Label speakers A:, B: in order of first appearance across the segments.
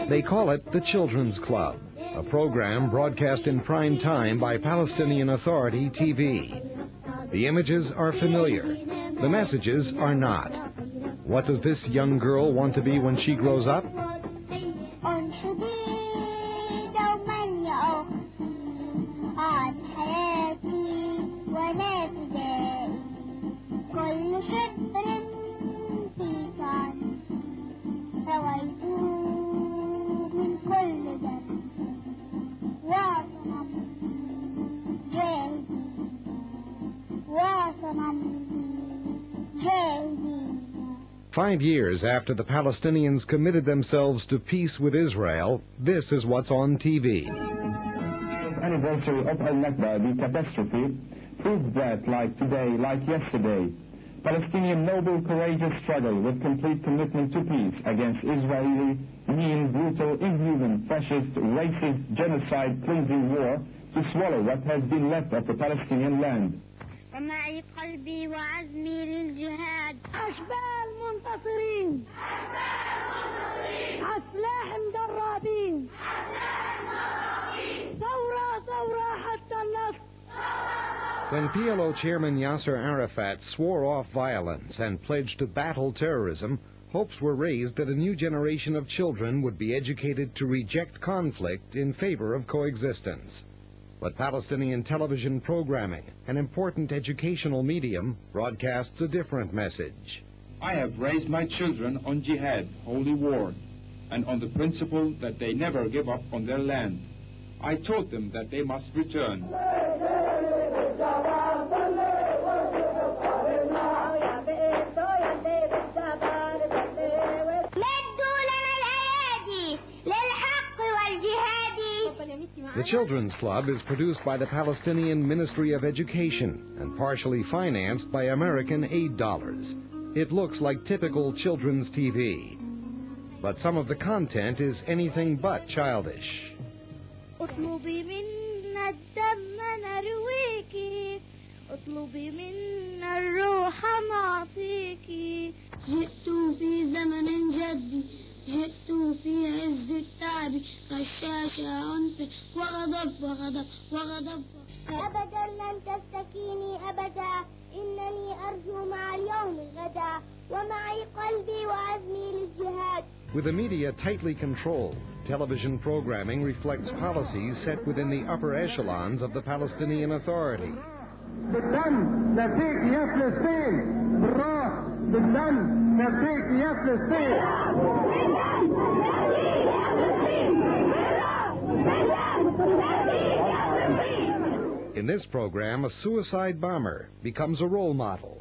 A: They call it the Children's Club, a program broadcast in prime time by Palestinian Authority TV. The images are familiar. The messages are not. What does this young girl want to be when she grows up? Five years after the Palestinians committed themselves to peace with Israel, this is what's on TV.
B: Anniversary of Al-Nakba, the catastrophe, proves that, like today, like yesterday, Palestinian noble, courageous struggle with complete commitment to peace against Israeli, mean, brutal, inhuman, fascist, racist, genocide, cleansing war to swallow what has been left of the Palestinian land.
C: ومعي قلبي وعزمي للجهاد أشبال منتصرين عسلاح مدربين ثورة حتى النصر.
A: When PLO Chairman Yasser Arafat swore off violence and pledged to battle terrorism, hopes were raised that a new generation of children would be educated to reject conflict in favor of coexistence. But Palestinian television programming, an important educational medium, broadcasts a different message.
D: I have raised my children on jihad, holy war, and on the principle that they never give up on their land. I taught them that they must return.
A: The Children's Club is produced by the Palestinian Ministry of Education and partially financed by American aid dollars. It looks like typical children's TV, but some of the content is anything but childish.
C: اطلبي منا الدم نرويكي اطلبي منا الروح نعطيكي جئت في زمن جدي جئت في عز التعب رشاشة عنف وغضب أبدا لن تستكيني أبدا إنني أرجو مع اليوم الغدا ومعي قلبي وعزمي للجهاد.
A: With the media tightly controlled, television programming reflects policies set within the upper echelons of the Palestinian Authority. In this program, a suicide bomber becomes a role model.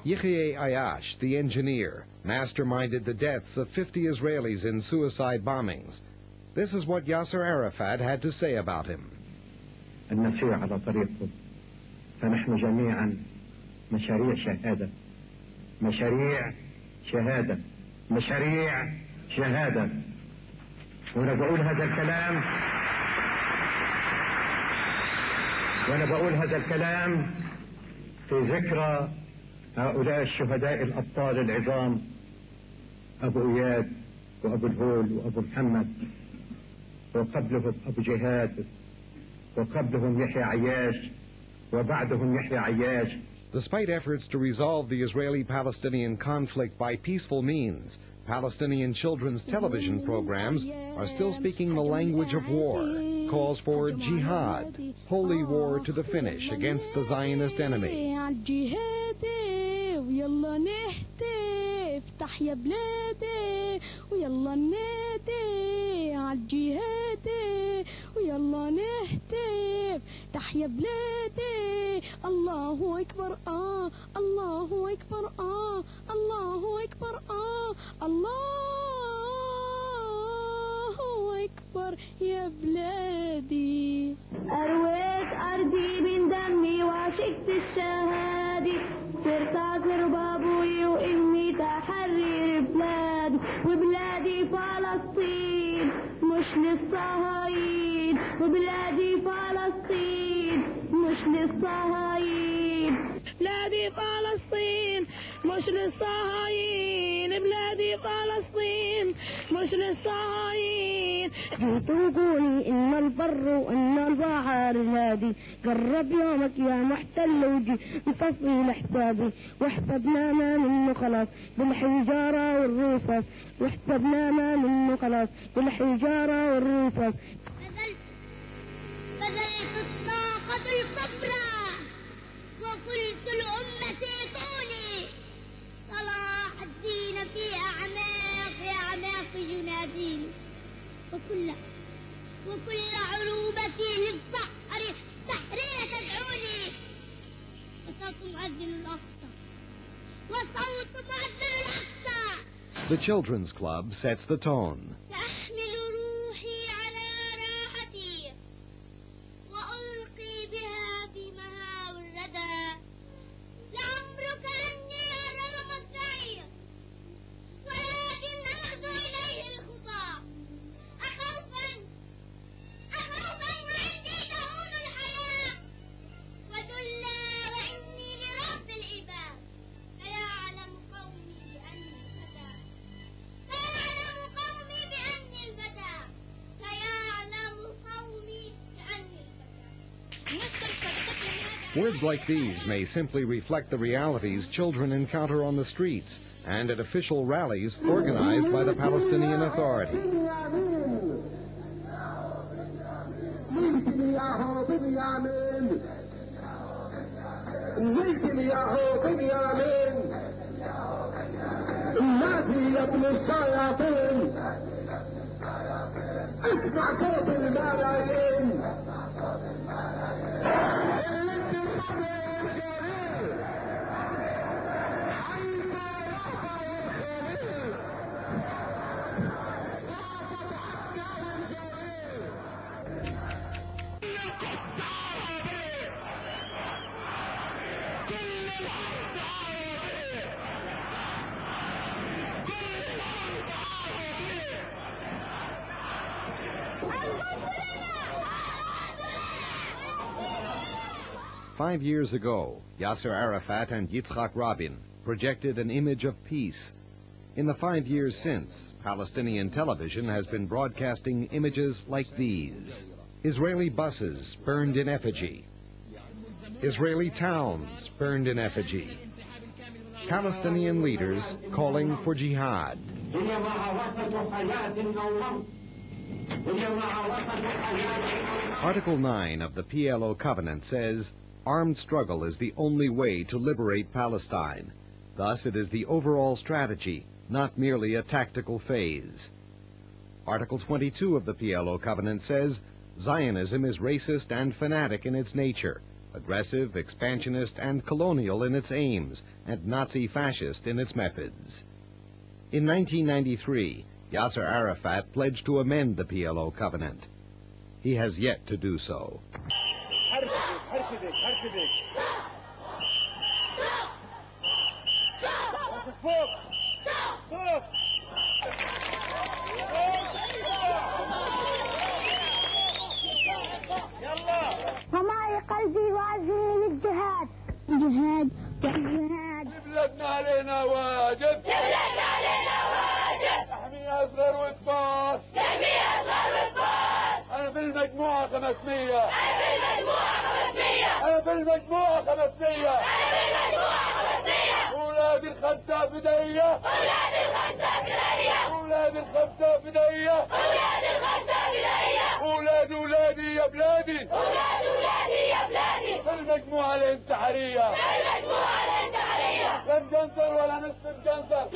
A: Yichye Ayash, the engineer, masterminded the deaths of 50 Israelis in suicide bombings. This is what Yasser Arafat had to say about him.
E: المسير على طريقه فنحن جميعا مشاريع شهادة مشاريع شهادة مشاريع شهادة. وأنا بقول هذا الكلام في ذكرى هؤلاء الشهداء الأبطال العظام أبو إياد وأبو الهول وأبو محمد وقبلهم أبو جهاد وقبلهم يحيى عياش وبعدهم يحيى عياش.
A: Despite efforts to resolve the Israeli-Palestinian conflict by peaceful means, Palestinian children's television programs are still speaking the language of war. Calls for Jihad, holy war to the finish against the Zionist enemy.
C: ويلا نهتف تحيا بلادي ويلا ننادي عالجهاد ويلا نهتف تحيا بلادي الله أكبر الله أكبر الله أكبر الله أكبر يا بلادي أرويت أرضي من دمي وعشقت الشهادة صرت أعذر بابوي وإني تحرر بلادي مش للصهايين وبلادي فلسطين مش للصهايين بلادي فلسطين مش للصهايين بلادي فلسطين مش للصهايين تنقوني إن البر وإن البحر الهادي قرب يومك يا محتل وجي نصفي لحسابي وحسبنا ما منه خلاص بالحجارة والرصاص وحسبنا ما منه خلاص بالحجارة والرصاص
F: بذلت الطاقة الكبرى وقلت الأمة قولي صلاح الدين في أعماق يناديني وكل عروبتي للظهر تحرير تدعوني وصوت مؤذن الأقصى وصوت مؤذن الأقصى.
A: The Children's Club sets the tone.
F: تحمل روحي على راحتي وألقي بها في مهاوي الردى لعمرك أني أرى مصرعي ولكن أخذ إليه الخطى أخوفا وعندي تهون الحياة وذلا وإني لرب العباد فيعلم قومي بأني الفتى سيعلم قومي بأني الفتى
A: Words like these may simply reflect the realities children encounter on the streets and at official rallies organized by the Palestinian Authority. Five years ago, Yasser Arafat and Yitzhak Rabin projected an image of peace. In the 5 years since, Palestinian television has been broadcasting images like these. Israeli buses burned in effigy. Israeli towns burned in effigy. Palestinian leaders calling for jihad. Article 9 of the PLO Covenant says, armed struggle is the only way to liberate Palestine. Thus, it is the overall strategy, not merely a tactical phase. Article 22 of the PLO Covenant says, Zionism is racist and fanatic in its nature, aggressive, expansionist, and colonial in its aims, and Nazi-fascist in its methods. In 1993, Yasser Arafat pledged to amend the PLO Covenant. He has yet to do so.
C: ومعي قلبي وعزمي للجهاد جهاد جهاد
G: لبلادنا علينا واجب
F: لبلادنا علينا واجب
G: نحميها صغار وكبار
F: نحميها صغار وكبار
G: أنا في المجموعة 500
F: أنا في المجموعة 500
G: أولادي الخمسة فدية أولادي يا بلادي في المجموعة الانتحارية لم جنزر ولا نصف الجنزر